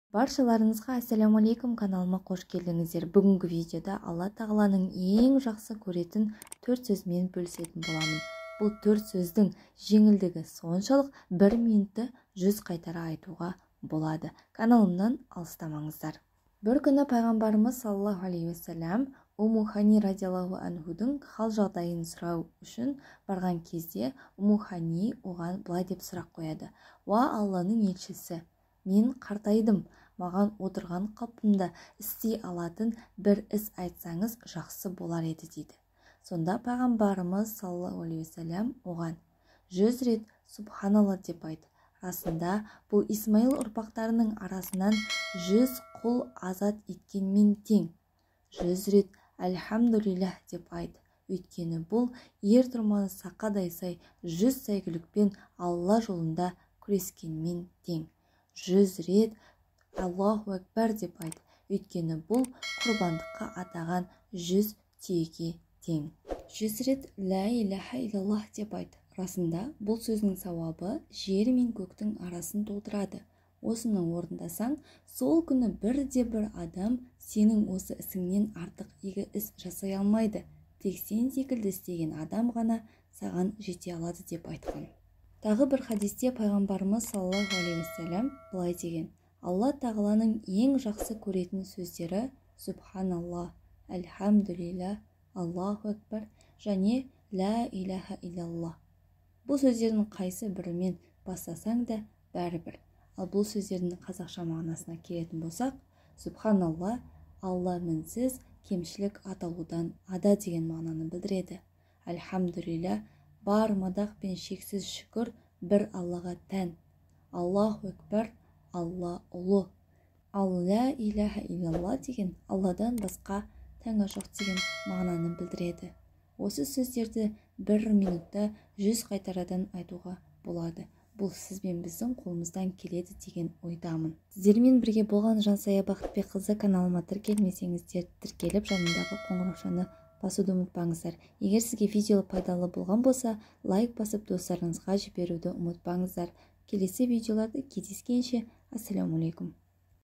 Баршаларыңызға ассалаумалейкум, каналыма қош келдіңіздер. Бүгінгі видеода Алла тағаланың ең жақсы көретін 4 сөзмен бөлісетін боламын. Бұл 4 сөздің жеңілдігі соншалық 1 минутты 100 қайтара айтуға болады. Каналымнан алыстамаңыздар. Бір күні пайғамбарымыз саллаллаху алейхи уассалам Умму Хани радиаллаху анхудың хал жағдайын сұрау үшін барған кезде Умму Хани оған былай деп сұрақ қояды: "Уа Алланың елшісі, мен қартайдым, маған отырған қалпымда істей алатын бір іс айтсаңыз жақсы болар еді" дейді. Сонда пайғамбарымыз саллаллаху алейхи уассалам оған 100 рет субханалла деп айт. Расында бұл Исмаил ұрпақтарының арасынан 100 құл азат еткенмен тең. 100 рет әлхамдулиллах деп айт. Өйткені бұл ер тұрманы сақадай сай 100 сәйгүлікпен Алла жолында күрескенмен тең. 100 рет Аллаху Акбар деп айт. Өйткені бұл құрбандыққа атаған 100 түйеге тең. 100 рет ла иляха илlallah деп айт. Расында бұл сөздің сауабы жер мен көктің арасын толтырады. Осыны орындасаң, сол күні бірде-бір адам сенің осы ісіңнен артық игі іс жасай алмайды. Тек сен секілді істеген адам ғана саған жете алады деп айтқан. Тағы бір хадисте пайғамбарымыз саллаллаху алейхи уассалам былай деген: Алла тағаланың ең жақсы көретін сөздері субханалла, әлхамдулилля, Аллаху акбар және ла иляха илlallah. Бұл сөздердің қайсы бірімен бастасаң да бәрібір. Ал бұл сөздердің қазақша мағынасына келетін болсақ, субханалла Алла мінсіз кемшілік аталудан ада деген мағынаны білдіреді. Әлхамдулилля бар мадақ пен шексіз шүкір бір Аллаға тән. Аллаху акбар Алла ұлы. Ал ла иляха илlallah деген Алладан басқа тәңір жоқ деген мағынаны білдіреді. Осы сөздерді 1 минутта 100 қайтарадан айтуға болады. Бұл сіз бен біздің қолымыздан келеді деген ойдамын. Сіздермен бірге болған Жансая Бақытбекқызы. Каналыма тіркелмесеңіздер, тіркеліп жанындағы қоңыраушаны басуды ұмытпаңыздар. Егер сізге видео пайдалы болған болса, лайк басып достарыңызға жіберуді ұмытпаңыздар. Келесі видеоларда кездескенше, ассалаумалейкум.